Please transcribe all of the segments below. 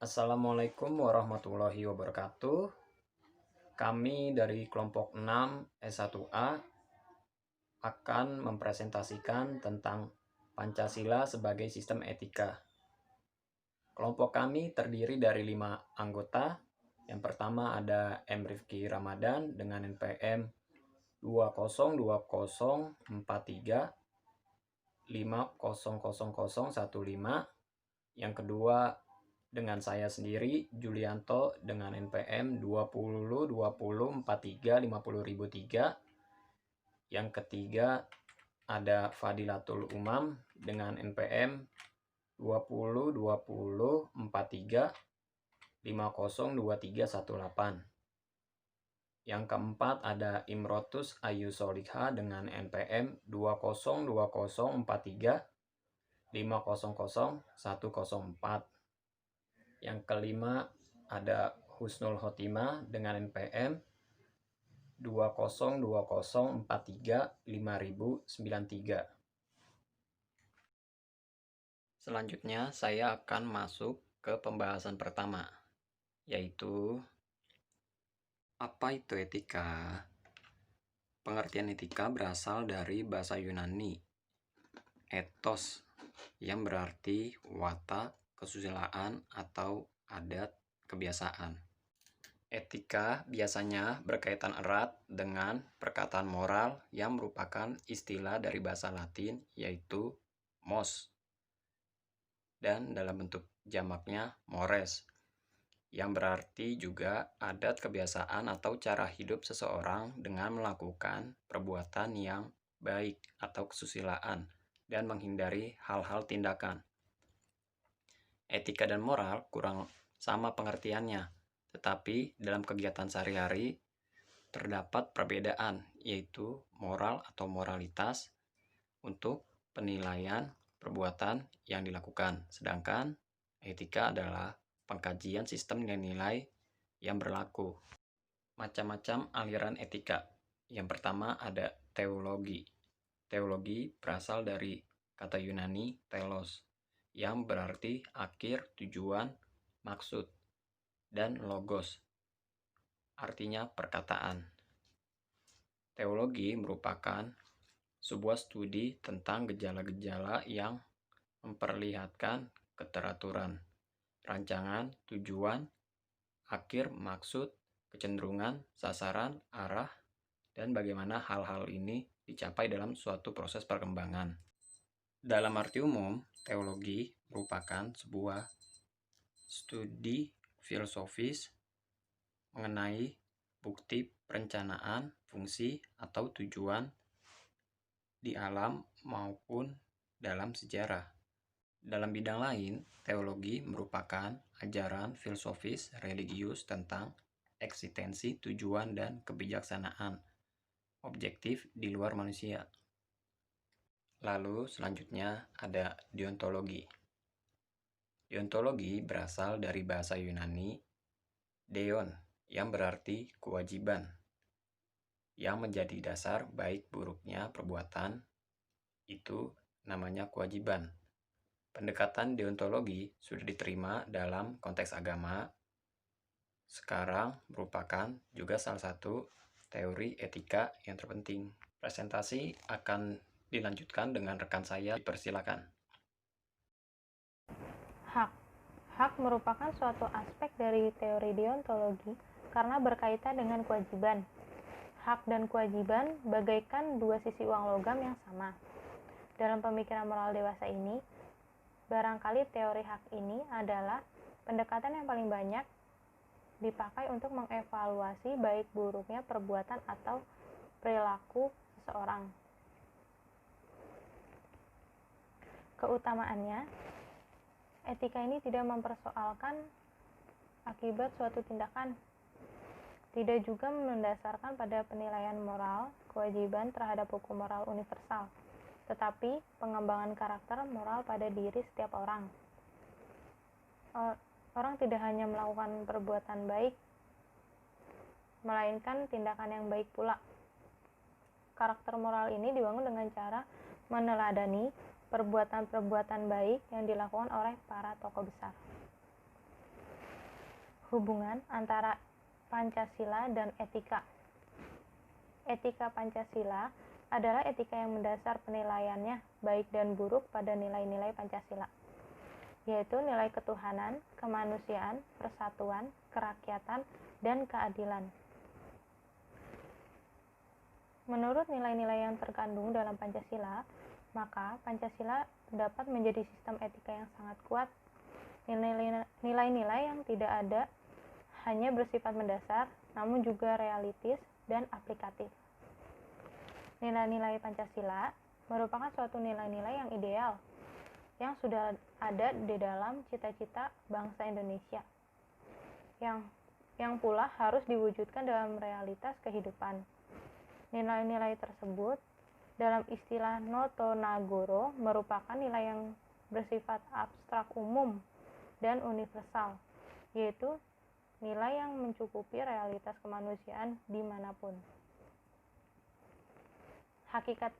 Assalamualaikum warahmatullahi wabarakatuh. Kami dari kelompok 6 S1A akan mempresentasikan tentang Pancasila sebagai sistem etika. Kelompok kami terdiri dari 5 anggota. Yang pertama ada M. Rifki Ramadan dengan NPM 202043500015. Yang kedua dengan saya sendiri, Julianto, dengan NPM 202043500003. Yang ketiga ada Fadilatul Umam dengan NPM 202043502318. Yang keempat ada Imrotus Ayu Solikha dengan NPM 202043500104. Yang kelima ada Husnul Khotimah dengan NPM 2020435093. Selanjutnya saya akan masuk ke pembahasan pertama, yaitu apa itu etika? Pengertian etika berasal dari bahasa Yunani ethos, yang berarti watak, kesusilaan, atau adat, kebiasaan. Etika biasanya berkaitan erat dengan perkataan moral yang merupakan istilah dari bahasa Latin yaitu mos, dan dalam bentuk jamaknya mores, yang berarti juga adat, kebiasaan, atau cara hidup seseorang dengan melakukan perbuatan yang baik atau kesusilaan dan menghindari hal-hal tindakan. Etika dan moral kurang sama pengertiannya, tetapi dalam kegiatan sehari-hari terdapat perbedaan, yaitu moral atau moralitas untuk penilaian perbuatan yang dilakukan, sedangkan etika adalah pengkajian sistem nilai-nilai yang berlaku. Macam-macam aliran etika. Yang pertama ada teologi. Teologi berasal dari kata Yunani telos, yang berarti akhir, tujuan, maksud, dan logos, artinya perkataan. Teologi merupakan sebuah studi tentang gejala-gejala yang memperlihatkan keteraturan, rancangan, tujuan, akhir, maksud, kecenderungan, sasaran, arah, dan bagaimana hal-hal ini dicapai dalam suatu proses perkembangan. Dalam arti umum, teologi merupakan sebuah studi filosofis mengenai bukti perencanaan, fungsi, atau tujuan di alam maupun dalam sejarah. Dalam bidang lain, teologi merupakan ajaran filosofis religius tentang eksistensi, tujuan, dan kebijaksanaan objektif di luar manusia. Lalu selanjutnya ada deontologi. Deontologi berasal dari bahasa Yunani deon, yang berarti kewajiban, yang menjadi dasar baik buruknya perbuatan itu namanya kewajiban. Pendekatan deontologi sudah diterima dalam konteks agama, sekarang merupakan juga salah satu teori etika yang terpenting. Presentasi akan dilanjutkan dengan rekan saya, dipersilakan. Hak. Hak merupakan suatu aspek dari teori deontologi karena berkaitan dengan kewajiban. Hak dan kewajiban bagaikan dua sisi uang logam yang sama. Dalam pemikiran moral dewasa ini, barangkali teori hak ini adalah pendekatan yang paling banyak dipakai untuk mengevaluasi baik buruknya perbuatan atau perilaku seseorang. Keutamaannya, etika ini tidak mempersoalkan akibat suatu tindakan, tidak juga mendasarkan pada penilaian moral kewajiban terhadap hukum moral universal, tetapi pengembangan karakter moral pada diri setiap orang. Orang tidak hanya melakukan perbuatan baik, melainkan tindakan yang baik pula. Karakter moral ini dibangun dengan cara meneladani perbuatan-perbuatan baik yang dilakukan oleh para tokoh besar. hubungan antara Pancasila dan etika. Etika Pancasila adalah etika yang mendasar penilaiannya baik dan buruk pada nilai-nilai Pancasila, yaitu nilai ketuhanan, kemanusiaan, persatuan, kerakyatan, dan keadilan. Menurut nilai-nilai yang terkandung dalam Pancasila, maka Pancasila dapat menjadi sistem etika yang sangat kuat. Nilai-nilai yang tidak ada hanya bersifat mendasar, namun juga realistis dan aplikatif. Nilai-nilai Pancasila merupakan suatu nilai-nilai yang ideal, yang sudah ada di dalam cita-cita bangsa Indonesia, yang pula harus diwujudkan dalam realitas kehidupan. Nilai-nilai tersebut dalam istilah Noto Nagoro merupakan nilai yang bersifat abstrak umum dan universal, yaitu nilai yang mencukupi realitas kemanusiaan dimanapun. Hakikat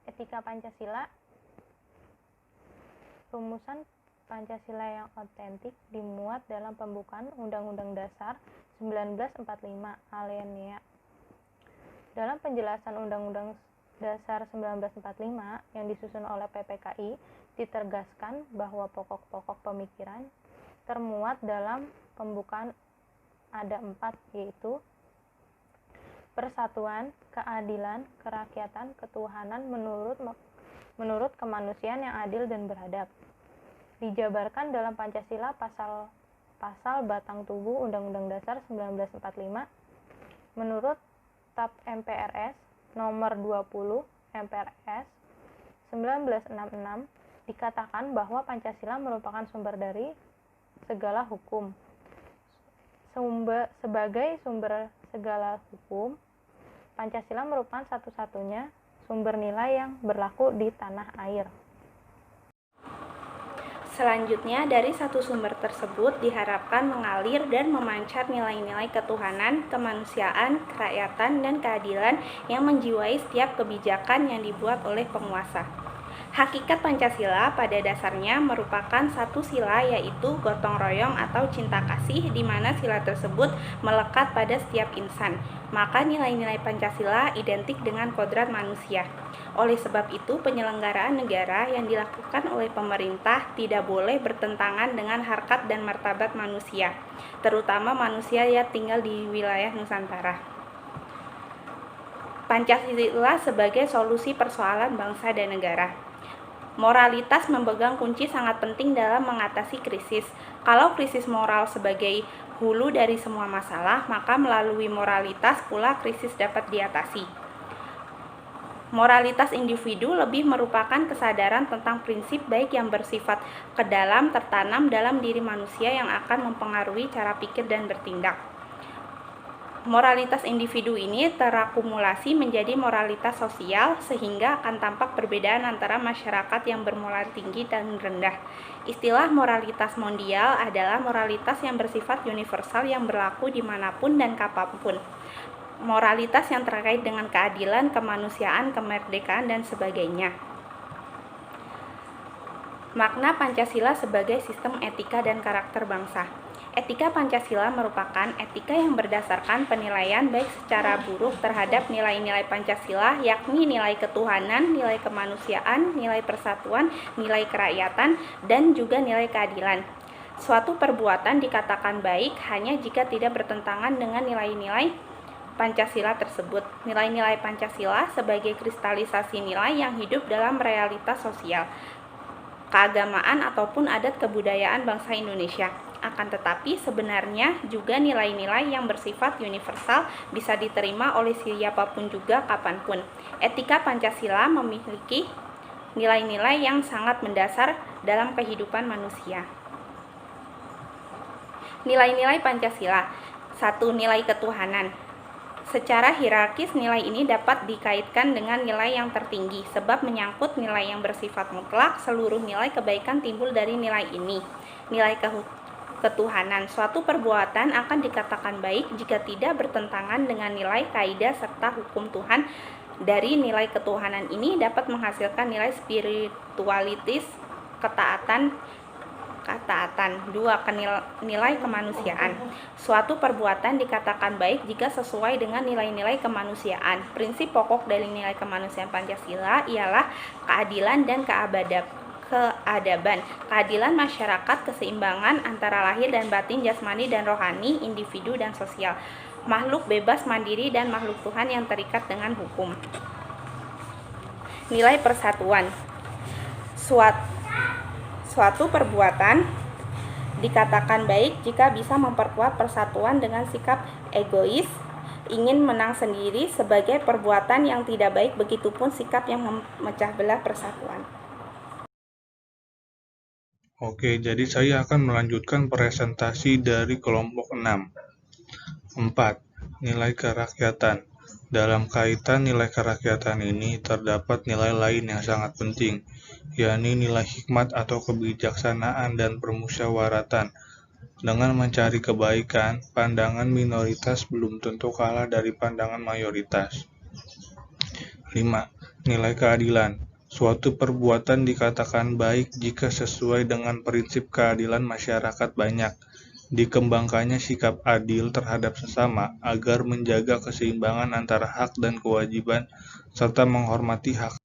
etika Pancasila. Rumusan Pancasila yang otentik dimuat dalam pembukaan Undang-Undang Dasar 1945 alinea. Dalam penjelasan Undang-Undang Dasar 1945 yang disusun oleh PPKI, ditegaskan bahwa pokok-pokok pemikiran termuat dalam pembukaan ada 4, yaitu persatuan, keadilan, kerakyatan, ketuhanan menurut kemanusiaan yang adil dan beradab. Dijabarkan dalam Pancasila pasal batang tubuh Undang-Undang Dasar 1945 menurut TAP MPRS nomor 20 MPRS 1966 dikatakan bahwa Pancasila merupakan sumber dari segala hukum. Sebagai sumber segala hukum, Pancasila merupakan satu-satunya sumber nilai yang berlaku di tanah air. Selanjutnya, dari satu sumber tersebut diharapkan mengalir dan memancar nilai-nilai ketuhanan, kemanusiaan, kerakyatan, dan keadilan yang menjiwai setiap kebijakan yang dibuat oleh penguasa. Hakikat Pancasila pada dasarnya merupakan satu sila, yaitu gotong royong atau cinta kasih, di mana sila tersebut melekat pada setiap insan. Maka nilai-nilai Pancasila identik dengan kodrat manusia. Oleh sebab itu, penyelenggaraan negara yang dilakukan oleh pemerintah tidak boleh bertentangan dengan harkat dan martabat manusia, terutama manusia yang tinggal di wilayah Nusantara. Pancasila sebagai solusi persoalan bangsa dan negara. Moralitas memegang kunci sangat penting dalam mengatasi krisis. Kalau krisis moral sebagai hulu dari semua masalah, maka melalui moralitas pula krisis dapat diatasi. Moralitas individu lebih merupakan kesadaran tentang prinsip baik yang bersifat kedalam tertanam dalam diri manusia yang akan mempengaruhi cara pikir dan bertindak. Moralitas individu ini terakumulasi menjadi moralitas sosial, sehingga akan tampak perbedaan antara masyarakat yang bermoral tinggi dan rendah. Istilah moralitas mondial adalah moralitas yang bersifat universal yang berlaku dimanapun dan kapanpun. Moralitas yang terkait dengan keadilan, kemanusiaan, kemerdekaan, dan sebagainya. Makna Pancasila sebagai sistem etika dan karakter bangsa. Etika Pancasila merupakan etika yang berdasarkan penilaian baik secara buruk terhadap nilai-nilai Pancasila, yakni nilai ketuhanan, nilai kemanusiaan, nilai persatuan, nilai kerakyatan, dan juga nilai keadilan. Suatu perbuatan dikatakan baik hanya jika tidak bertentangan dengan nilai-nilai Pancasila tersebut. Nilai-nilai Pancasila sebagai kristalisasi nilai yang hidup dalam realitas sosial, keagamaan, ataupun adat kebudayaan bangsa Indonesia. Akan tetapi sebenarnya juga nilai-nilai yang bersifat universal bisa diterima oleh siapapun juga kapanpun. Etika Pancasila memiliki nilai-nilai yang sangat mendasar dalam kehidupan manusia. Nilai-nilai Pancasila. 1. Nilai ketuhanan. Secara hierarkis, nilai ini dapat dikaitkan dengan nilai yang tertinggi, sebab menyangkut nilai yang bersifat mutlak. Seluruh nilai kebaikan timbul dari nilai ini. Nilai ketuhanan. Suatu perbuatan akan dikatakan baik jika tidak bertentangan dengan nilai, kaidah, serta hukum Tuhan. Dari nilai ketuhanan ini dapat menghasilkan nilai spiritualitas, ketaatan, ketaatan. 2. Nilai kemanusiaan. Suatu perbuatan dikatakan baik jika sesuai dengan nilai-nilai kemanusiaan. Prinsip pokok dari nilai kemanusiaan Pancasila ialah keadilan dan keadaban, keadilan masyarakat, keseimbangan antara lahir dan batin, jasmani dan rohani, individu dan sosial, makhluk bebas mandiri dan makhluk Tuhan yang terikat dengan hukum. Nilai persatuan. Suatu perbuatan dikatakan baik jika bisa memperkuat persatuan dengan sikap egois, ingin menang sendiri sebagai perbuatan yang tidak baik, begitupun sikap yang memecah belah persatuan. Oke, jadi saya akan melanjutkan presentasi dari kelompok 6. 4. Nilai kerakyatan. Dalam kaitan nilai kerakyatan ini terdapat nilai lain yang sangat penting, yakni nilai hikmat atau kebijaksanaan dan permusyawaratan. Dengan mencari kebaikan, pandangan minoritas belum tentu kalah dari pandangan mayoritas. 5. Nilai keadilan. Suatu perbuatan dikatakan baik jika sesuai dengan prinsip keadilan masyarakat banyak. Dikembangkannya sikap adil terhadap sesama agar menjaga keseimbangan antara hak dan kewajiban serta menghormati hak.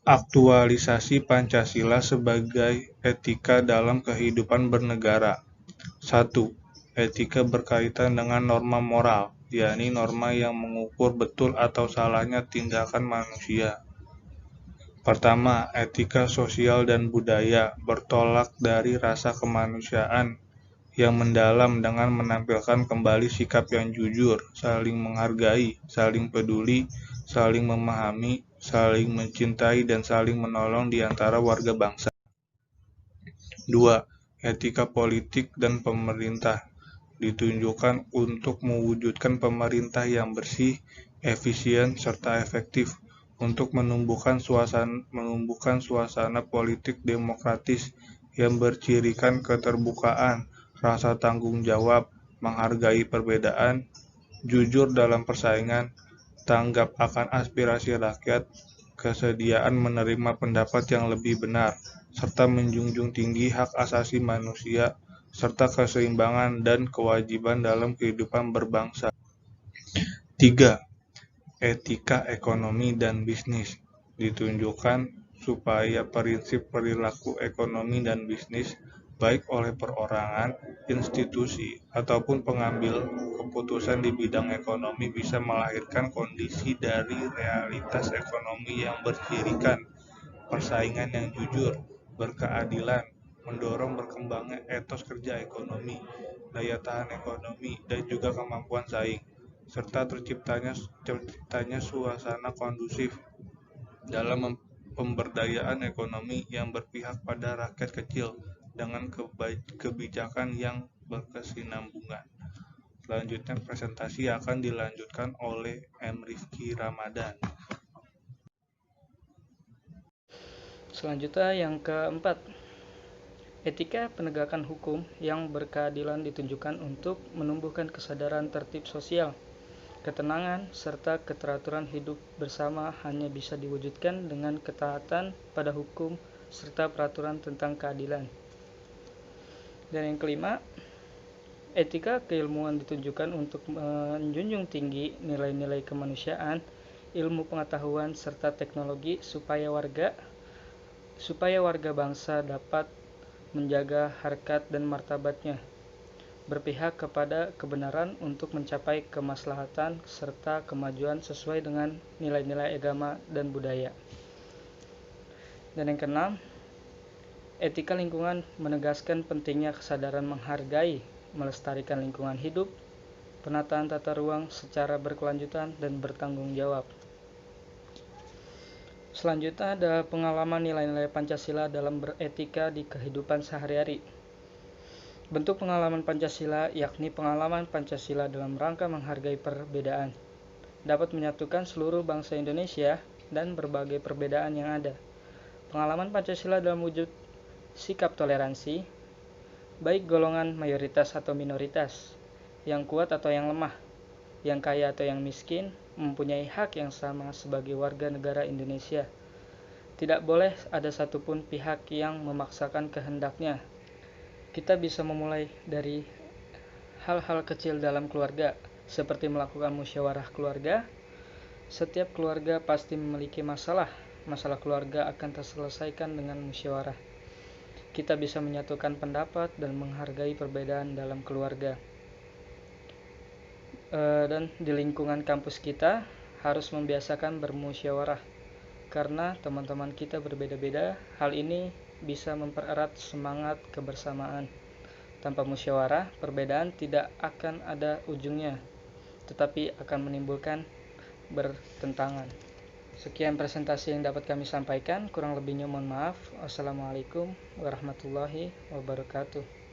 Aktualisasi Pancasila sebagai etika dalam kehidupan bernegara. 1. Etika berkaitan dengan norma moral, yakni norma yang mengukur betul atau salahnya tindakan manusia. Pertama, etika sosial dan budaya bertolak dari rasa kemanusiaan yang mendalam dengan menampilkan kembali sikap yang jujur, saling menghargai, saling peduli, saling memahami, saling mencintai, dan saling menolong di antara warga bangsa. 2. Etika politik dan pemerintah ditunjukkan untuk mewujudkan pemerintah yang bersih, efisien, serta efektif untuk menumbuhkan suasana politik demokratis yang bercirikan keterbukaan, rasa tanggung jawab, menghargai perbedaan, jujur dalam persaingan, tanggap akan aspirasi rakyat, kesediaan menerima pendapat yang lebih benar, serta menjunjung tinggi hak asasi manusia, serta keseimbangan dan kewajiban dalam kehidupan berbangsa. 3. Etika ekonomi dan bisnis ditunjukkan supaya prinsip perilaku ekonomi dan bisnis baik oleh perorangan, institusi, ataupun pengambil keputusan di bidang ekonomi bisa melahirkan kondisi dari realitas ekonomi yang bercirikan persaingan yang jujur, berkeadilan, mendorong berkembangnya etos kerja ekonomi, daya tahan ekonomi, dan juga kemampuan saing, serta terciptanya suasana kondusif dalam pemberdayaan ekonomi yang berpihak pada rakyat kecil dengan kebijakan yang berkesinambungan. Selanjutnya presentasi akan dilanjutkan oleh M. Rifki Ramadan. Selanjutnya yang keempat, etika penegakan hukum yang berkeadilan ditunjukkan untuk menumbuhkan kesadaran tertib sosial, ketenangan, serta keteraturan hidup bersama hanya bisa diwujudkan dengan ketaatan pada hukum serta peraturan tentang keadilan. Dan yang kelima, etika keilmuan ditunjukkan untuk menjunjung tinggi nilai-nilai kemanusiaan, ilmu pengetahuan, serta teknologi supaya warga bangsa dapat menjaga harkat dan martabatnya, berpihak kepada kebenaran untuk mencapai kemaslahatan serta kemajuan sesuai dengan nilai-nilai agama dan budaya. Dan yang keenam, etika lingkungan menegaskan pentingnya kesadaran menghargai, melestarikan lingkungan hidup, penataan tata ruang secara berkelanjutan dan bertanggung jawab. Selanjutnya ada pengalaman nilai-nilai Pancasila dalam beretika di kehidupan sehari-hari. Bentuk pengalaman Pancasila yakni pengalaman Pancasila dalam rangka menghargai perbedaan, dapat menyatukan seluruh bangsa Indonesia dan berbagai perbedaan yang ada. Pengalaman Pancasila dalam wujud sikap toleransi, baik golongan mayoritas atau minoritas, yang kuat atau yang lemah, yang kaya atau yang miskin, mempunyai hak yang sama sebagai warga negara Indonesia. Tidak boleh ada satupun pihak yang memaksakan kehendaknya. Kita bisa memulai dari hal-hal kecil dalam keluarga, seperti melakukan musyawarah keluarga. Setiap keluarga pasti memiliki masalah. Masalah keluarga akan terselesaikan dengan musyawarah. Kita bisa menyatukan pendapat dan menghargai perbedaan dalam keluarga. Dan di lingkungan kampus kita harus membiasakan bermusyawarah. Karena teman-teman kita berbeda-beda, hal ini bisa mempererat semangat kebersamaan. Tanpa musyawarah, perbedaan tidak akan ada ujungnya, tetapi akan menimbulkan bertentangan. Sekian presentasi yang dapat kami sampaikan, kurang lebihnya mohon maaf. Wassalamualaikum warahmatullahi wabarakatuh.